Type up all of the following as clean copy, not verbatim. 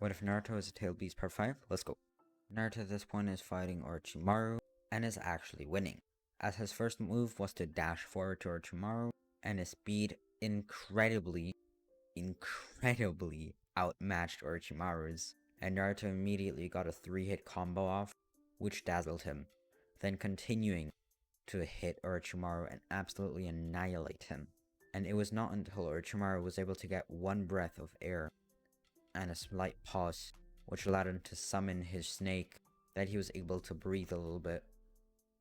What if Naruto is a tailed beast part 5? Let's go. Naruto at this point is fighting Orochimaru and is actually winning, as his first move was to dash forward to Orochimaru, and his speed incredibly outmatched Orochimaru's, and Naruto immediately got a 3-hit combo off, which dazzled him, then continuing to hit Orochimaru and absolutely annihilate him. And it was not until Orochimaru was able to get one breath of air and a slight pause, which allowed him to summon his snake, that he was able to breathe a little bit.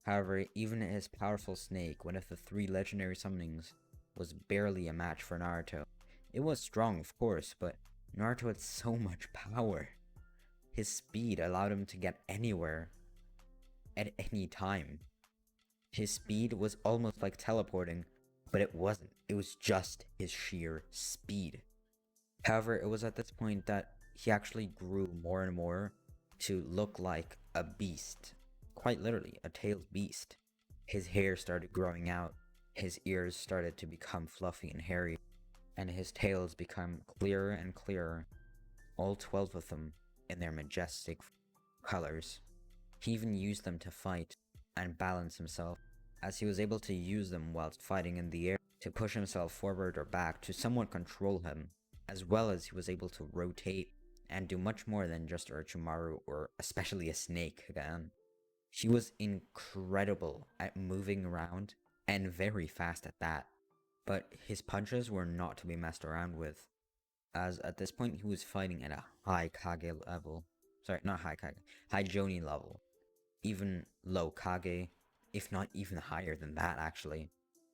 However, even his powerful snake, one of the 3 legendary summonings, was barely a match for Naruto. It was strong, of course, but Naruto had so much power. His speed allowed him to get anywhere at any time. His speed was almost like teleporting, but it wasn't. It was just his sheer speed. However, it was at this point that he actually grew more and more to look like a beast. Quite literally, a tailed beast. His hair started growing out, his ears started to become fluffy and hairy, and his tails become clearer and clearer, all 12 of them in their majestic colors. He even used them to fight and balance himself, as he was able to use them whilst fighting in the air to push himself forward or back to somewhat control him, as well as he was able to rotate and do much more than just Orochimaru, or especially a snake again. He was incredible at moving around, and very fast at that, but his punches were not to be messed around with, as at this point he was fighting at a high Kage level. Sorry, not high Kage, high Jonin level. Even low Kage, if not even higher than that actually.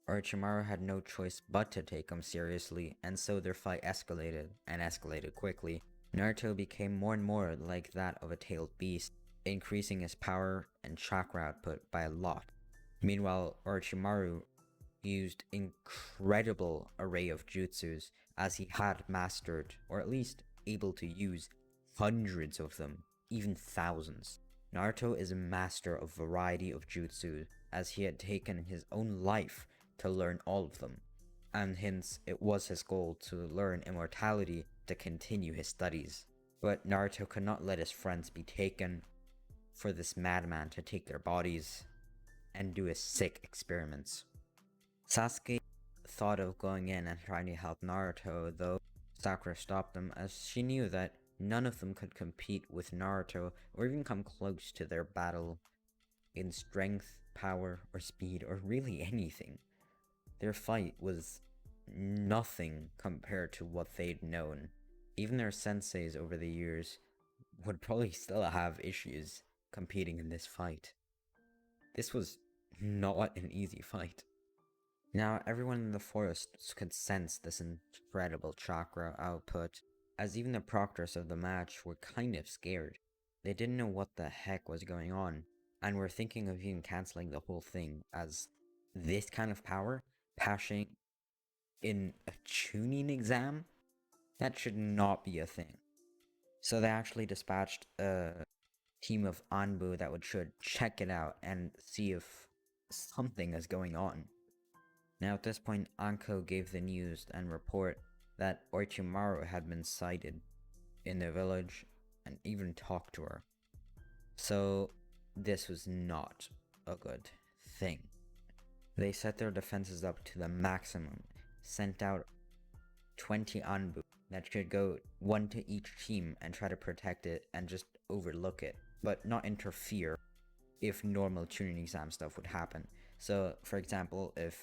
Orochimaru had no choice but to take him seriously, and so their fight escalated, and escalated quickly. Naruto became more and more like that of a tailed beast, increasing his power and chakra output by a lot. Meanwhile, Orochimaru used incredible array of jutsus, as he had mastered, or at least able to use, hundreds of them, even thousands. Naruto is a master of variety of jutsu, as he had taken his own life to learn all of them, and hence it was his goal to learn immortality to continue his studies. But Naruto could not let his friends be taken for this madman to take their bodies and do his sick experiments. Sasuke thought of going in and trying to help Naruto, though Sakura stopped him, as she knew that none of them could compete with Naruto or even come close to their battle in strength, power, or speed, or really anything. Their fight was nothing compared to what they'd known. Even their senseis over the years would probably still have issues competing in this fight. This was not an easy fight. Now, everyone in the forest could sense this incredible chakra output, as even the proctors of the match were kind of scared. They didn't know what the heck was going on, and were thinking of even cancelling the whole thing, as this kind of power, passing in a Chunin exam, that should not be a thing. So they actually dispatched a team of Anbu that should check it out and see if something is going on. Now at this point, Anko gave the news and report that Orochimaru had been sighted in the village and even talked to her. So this was not a good thing. They set their defenses up to the maximum, sent out 20 Anbu that should go one to each team and try to protect it and just overlook it, but not interfere if normal Chunin exam stuff would happen. So for example, if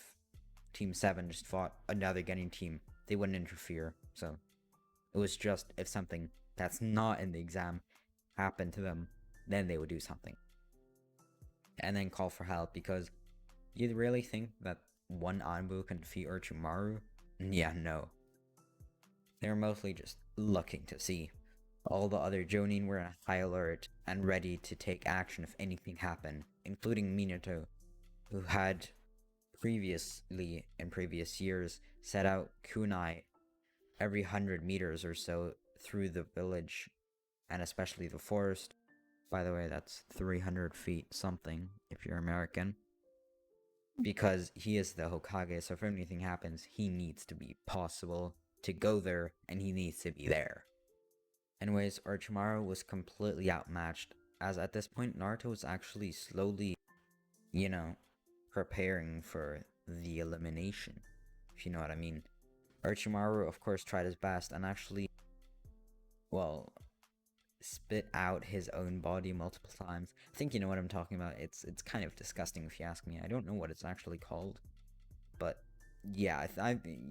Team 7 just fought another Genin team, they wouldn't interfere. So it was just if something that's not in the exam happened to them, then they would do something. And then call for help, because you really think that one Anbu can defeat Orochimaru? Yeah, no. They were mostly just looking to see. All the other Jonin were on high alert and ready to take action if anything happened, including Minato, who had previously, in previous years, set out kunai every 100 meters or so through the village, and especially the forest. By the way, that's 300 feet something if you're American. Because he is the Hokage, so if anything happens, he needs to be possible to go there, and he needs to be there. Anyways, Orochimaru was completely outmatched, as at this point Naruto was actually slowly, you know, preparing for the elimination, if you know what I mean. Orochimaru, of course, tried his best and actually, well, spit out his own body multiple times. I think you know what I'm talking about. It's kind of disgusting if you ask me. I don't know what it's actually called, but yeah,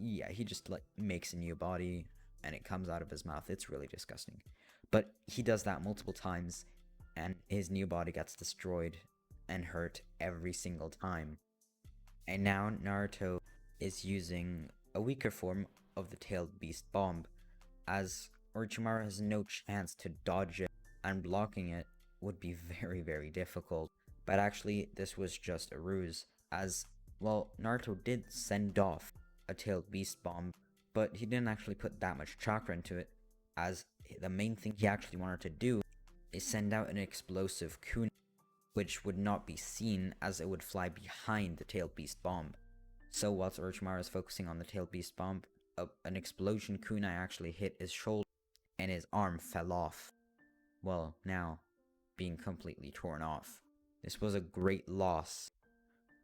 yeah, he just like makes a new body and it comes out of his mouth. It's really disgusting. But he does that multiple times and his new body gets destroyed and hurt every single time. And now Naruto is using a weaker form of the tailed beast bomb, as Orochimaru has no chance to dodge it, and blocking it would be very, very difficult. But actually, this was just a ruse, as, well, Naruto did send off a tailed beast bomb, but he didn't actually put that much chakra into it, as the main thing he actually wanted to do is send out an explosive kunai, which would not be seen as it would fly behind the tailed beast bomb. So whilst Orochimaru is focusing on the tailed beast bomb, an explosion kunai actually hit his shoulder and his arm fell off. Well, now being completely torn off. This was a great loss,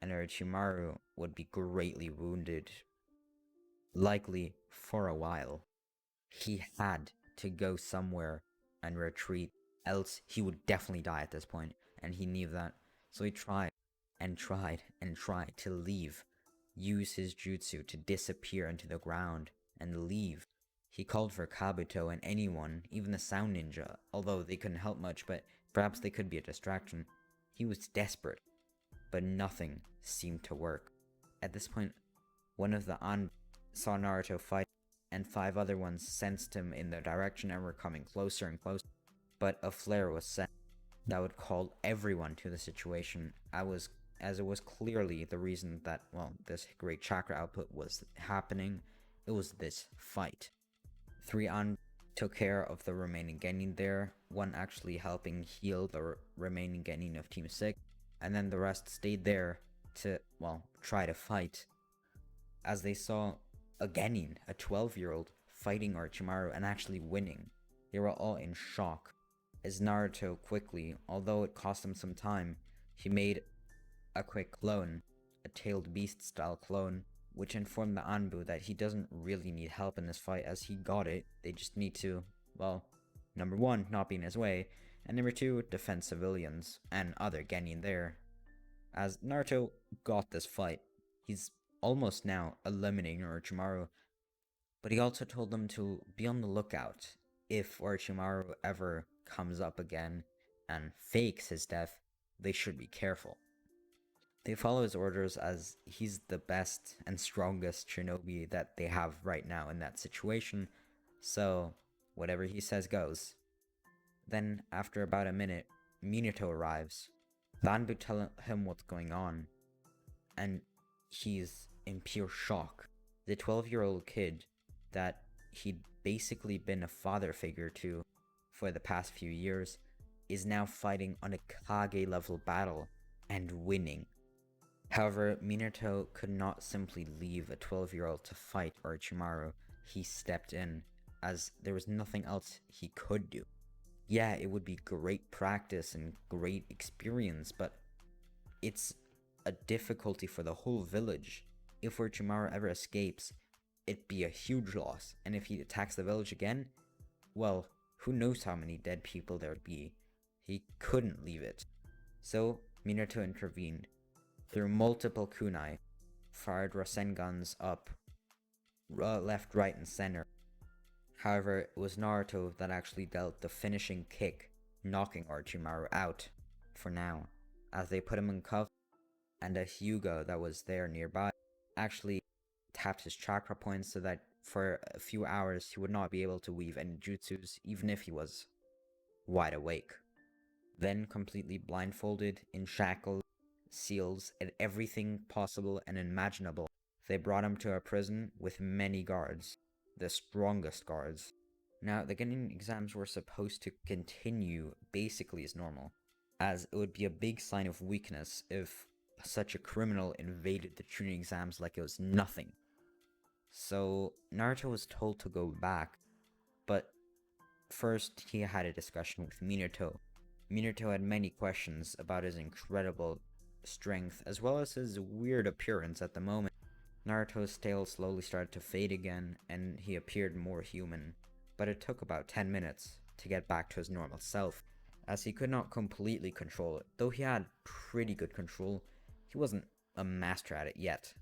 and Orochimaru would be greatly wounded, likely for a while. He had to go somewhere and retreat, else he would definitely die at this point, and he knew that. So he tried and tried and tried to leave, use his jutsu to disappear into the ground and leave. He called for Kabuto and anyone, even the Sound Ninja, although they couldn't help much, but perhaps they could be a distraction. He was desperate, but nothing seemed to work. At this point, one of the An saw Naruto fight, and 5 other ones sensed him in their direction and were coming closer and closer. But a flare was sent that would call everyone to the situation, as it was clearly the reason that, well, this great chakra output was happening. It was this fight. 3 An took care of the remaining genin there, one actually helping heal the remaining genin of Team 6, and then the rest stayed there to, well, try to fight, as they saw a genin, a 12-year-old, fighting Orochimaru and actually winning. They were all in shock, as Naruto quickly, although it cost him some time, he made a quick clone, a tailed beast style clone, which informed the Anbu that he doesn't really need help in this fight as he got it. They just need to, well, number 1, not be in his way, and number 2, defend civilians and other genin there. As Naruto got this fight, he's almost now eliminating Orochimaru, but he also told them to be on the lookout. If Orochimaru ever comes up again and fakes his death, they should be careful. They follow his orders as he's the best and strongest shinobi that they have right now in that situation, so whatever he says goes. Then, after about a minute, Minato arrives. The Anbu tell him what's going on, and he's in pure shock. The 12-year-old kid that he'd basically been a father figure to for the past few years is now fighting on a Kage level battle and winning. However, Minato could not simply leave a 12-year-old to fight Orochimaru. He stepped in, as there was nothing else he could do. Yeah, it would be great practice and great experience, but it's a difficulty for the whole village. If Orochimaru ever escapes, it'd be a huge loss, and if he attacks the village again, well, who knows how many dead people there'd be. He couldn't leave it. So, Minato intervened. Through multiple kunai, fired Rasengans up, left, right, and center. However, it was Naruto that actually dealt the finishing kick, knocking Orochimaru out, for now, as they put him in cuffs, and a Hyuga that was there nearby actually tapped his chakra points so that for a few hours he would not be able to weave any jutsus even if he was wide awake. Then, completely blindfolded, in shackles, seals, and everything possible and imaginable, they brought him to a prison with many guards, the strongest guards. Now, the Genin exams were supposed to continue basically as normal, as it would be a big sign of weakness if such a criminal invaded the Chunin exams like it was nothing. So, Naruto was told to go back, but First, he had a discussion with Minato. Minato had many questions about his incredible strength, as well as his weird appearance at the moment. Naruto's tail slowly started to fade again, and he appeared more human, but it took about 10 minutes to get back to his normal self, as he could not completely control it. Though he had pretty good control, he wasn't a master at it yet.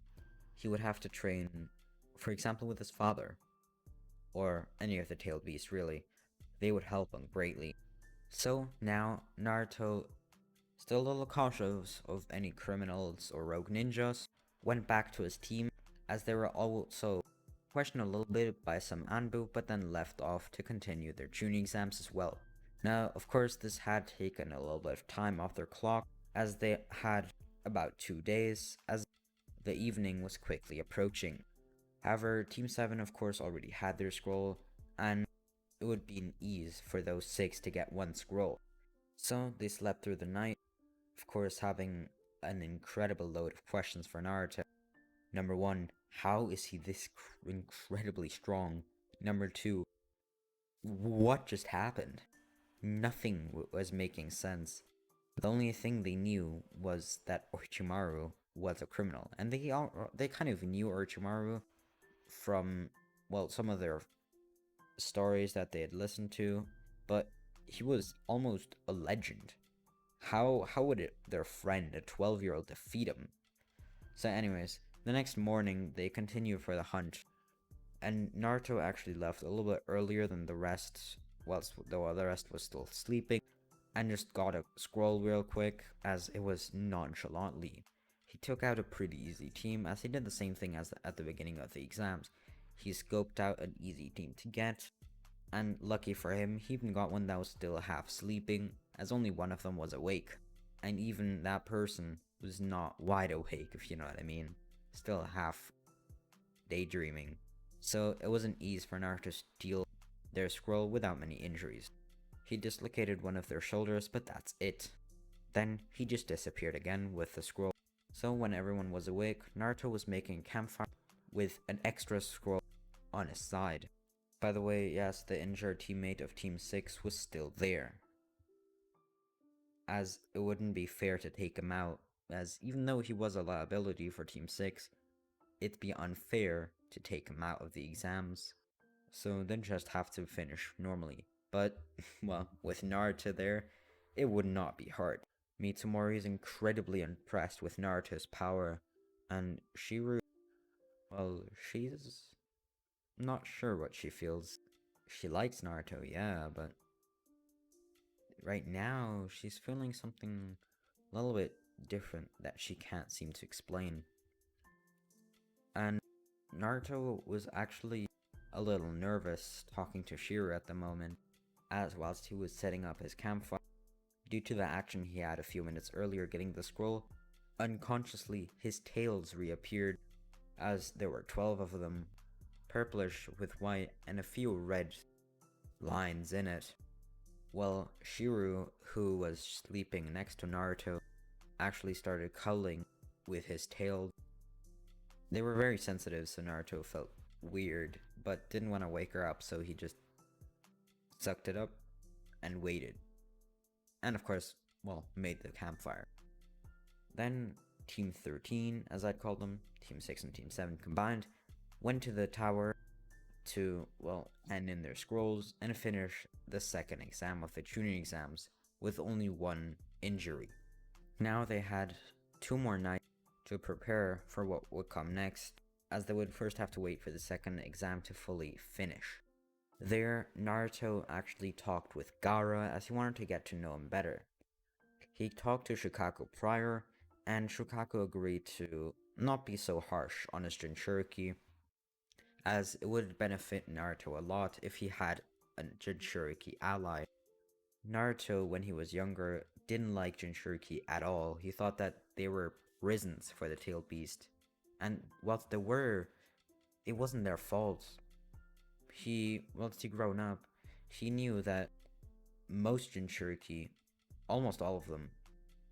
He would have to train, for example, with his father, or any of the tailed beasts really. They would help him greatly. So now, Naruto, still a little cautious of any criminals or rogue ninjas, went back to his team, as they were also questioned a little bit by some Anbu, but then left off to continue their Chunin exams as well. Now, of course, this had taken a little bit of time off their clock, as they had about 2 days, as the evening was quickly approaching. However, Team 7 of course already had their scroll, and it would be an ease for those 6 to get one scroll. So they slept through the night, of course having an incredible load of questions for Naruto. Number 1, how is he this incredibly strong? Number 2, what just happened? Nothing was making sense. The only thing they knew was that Orochimaru was a criminal, and they kind of knew Orochimaru from, well, some of their stories that they had listened to, but he was almost a legend. How would their friend, a 12-year-old, defeat him? So anyways, the next morning they continue for the hunt, and Naruto actually left a little bit earlier than the rest, whilst the rest was still sleeping, and just got a scroll real quick, as it was nonchalantly. He took out a pretty easy team, as he did the same thing as at the beginning of the exams. He scoped out an easy team to get, and lucky for him, he even got one that was still half sleeping, as only one of them was awake. And even that person was not wide awake, if you know what I mean. Still half daydreaming. So it was an ease for Naruto to steal their scroll without many injuries. He dislocated one of their shoulders, but that's it. Then he just disappeared again with the scroll. So when everyone was awake, Naruto was making a campfire with an extra scroll on his side. By the way, yes, the injured teammate of Team 6 was still there, as it wouldn't be fair to take him out, as even though he was a liability for Team 6, it'd be unfair to take him out of the exams, so they'd just have to finish normally. But, well, with Naruto there, it would not be hard. Mitsumori is incredibly impressed with Naruto's power, and Shiru, well, she's not sure what she feels. She likes Naruto, yeah, but right now she's feeling something a little bit different that she can't seem to explain. And Naruto was actually a little nervous talking to Shiru at the moment, as whilst he was setting up his campfire. Due to the action he had a few minutes earlier getting the scroll, unconsciously his tails reappeared, as there were 12 of them, purplish with white and a few red lines in it. Well, Shiru, who was sleeping next to Naruto, actually started cuddling with his tail. They were very sensitive, so Naruto felt weird, but didn't want to wake her up, so he just sucked it up and waited. And of course, well, made the campfire. Then Team 13, as I'd call them, Team 6 and Team 7 combined, went to the tower to, well, hand in their scrolls and finish the second exam of the Chunin exams with only one injury. Now they had 2 more nights to prepare for what would come next, as they would first have to wait for the second exam to fully finish. There, Naruto actually talked with Gaara, as he wanted to get to know him better. He talked to Shukaku prior, and Shukaku agreed to not be so harsh on his Jinchuriki, as it would benefit Naruto a lot if he had a Jinchuriki ally. Naruto, when he was younger, didn't like Jinchuriki at all. He thought that they were prisons for the tailed beast, and whilst they were, it wasn't their fault. Once he grown up, he knew that most Jinchuriki, almost all of them,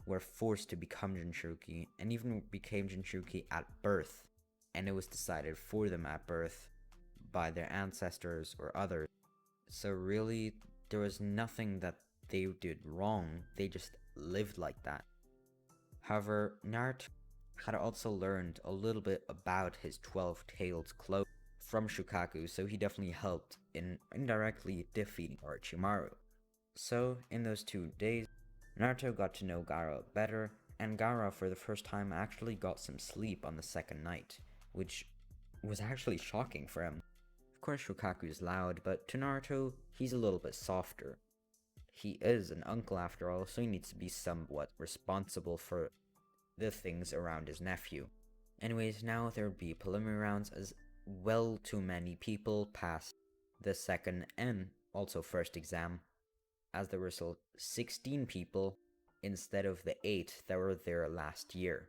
were forced to become Jinchuriki, and even became Jinchuriki at birth, and it was decided for them at birth by their ancestors or others. So really, there was nothing that they did wrong, they just lived like that. However, Naruto had also learned a little bit about his 12-tailed cloak from Shukaku, so he definitely helped in indirectly defeating Orochimaru. So, in those 2 days, Naruto got to know Gaara better, and Gaara for the first time actually got some sleep on the second night, which was actually shocking for him. Of course, Shukaku is loud, but to Naruto, he's a little bit softer. He is an uncle after all, so he needs to be somewhat responsible for the things around his nephew. Anyways, now there would be preliminary rounds as well too many people passed the second and also first exam, as there were still 16 people instead of the 8 that were there last year.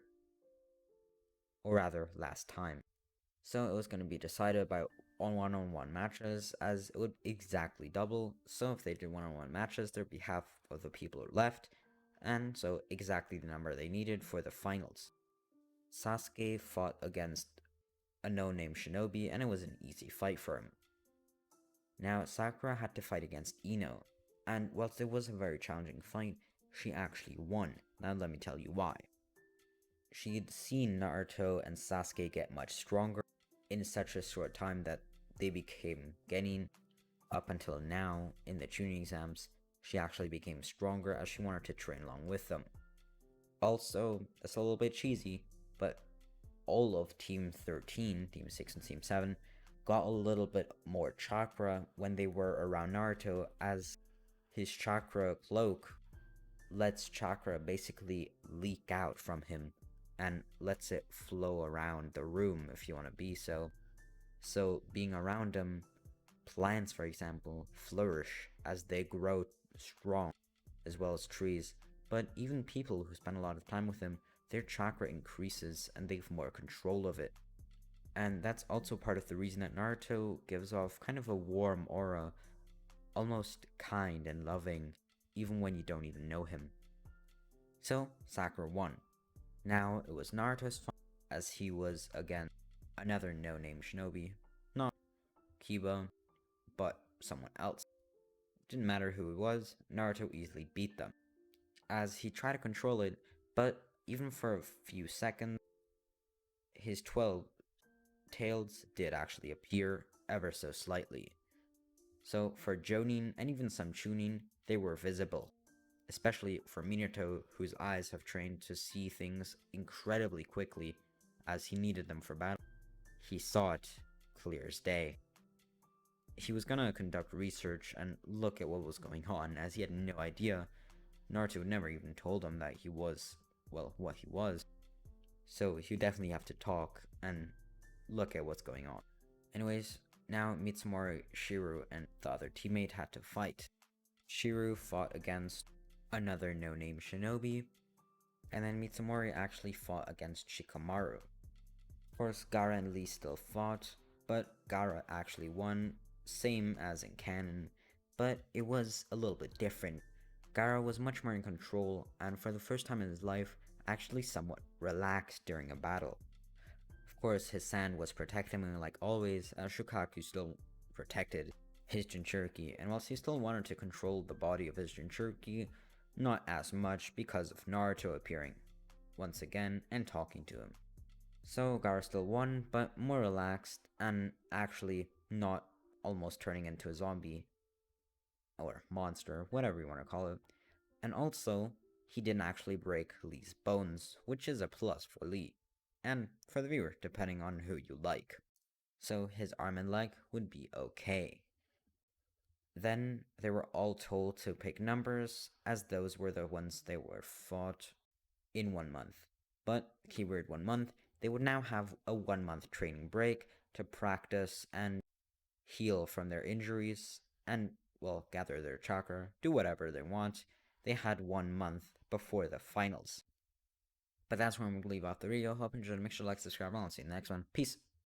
Or rather, last time. So it was going to be decided by one-on-one matches, as it would exactly double. So if they did one-on-one matches, there'd be half of the people left, and so exactly the number they needed for the finals. Sasuke fought against a no-name shinobi, and it was an easy fight for him. Now, Sakura had to fight against Ino, and whilst it was a very challenging fight, she actually won. Now let me tell you why. She'd seen Naruto and Sasuke get much stronger in such a short time that they became genin. Up until now, in the Chunin exams, she actually became stronger as she wanted to train along with them. Also, it's a little bit cheesy, but all of Team 13, Team 6 and Team 7, got a little bit more chakra when they were around Naruto, as his chakra cloak lets chakra basically leak out from him and lets it flow around the room if you want to be so. So being around him, plants for example, flourish as they grow strong, as well as trees, but even people who spend a lot of time with him, their chakra increases and they have more control of it. And that's also part of the reason that Naruto gives off kind of a warm aura, almost kind and loving, even when you don't even know him. So, Sakura won. Now it was Naruto's fight, as he was against another no-name shinobi, not Kiba, but someone else. Didn't matter who it was, Naruto easily beat them, as he tried to control it, but even for a few seconds, his 12 tails did actually appear ever so slightly. So for Jonin and even some Chunin, they were visible, especially for Minato, whose eyes have trained to see things incredibly quickly as he needed them for battle. He saw it clear as day. He was gonna conduct research and look at what was going on, as he had no idea. Naruto never even told him that he was, well, what he was. So he definitely have to talk and look at what's going on. Anyways, now Mitsumori, Shiru, and the other teammate had to fight. Shiru fought against another no-name shinobi, and then Mitsumori actually fought against Shikamaru. Of course, Gaara and Lee still fought, but Gaara actually won, same as in canon, but it was a little bit different. Gaara was much more in control, and for the first time in his life, actually somewhat relaxed during a battle. Of course, his sand was protecting him like always, as Shukaku still protected his Jinchuriki, and whilst he still wanted to control the body of his Jinchuriki, not as much because of Naruto appearing once again and talking to him. So Gaara still won, but more relaxed, and actually not almost turning into a zombie, or monster, whatever you want to call it. And also, he didn't actually break Lee's bones, which is a plus for Lee, and for the viewer, depending on who you like. So his arm and leg would be okay. Then they were all told to pick numbers, as those were the ones they were fought in 1 month. But, keyword 1 month, they would now have a 1 month training break to practice and heal from their injuries, and, well, gather their chakra, do whatever they want. They had 1 month before the finals. But that's where I'm going to leave off the video. Hope you enjoyed. Make sure to like, subscribe, and I'll see you in the next one. Peace.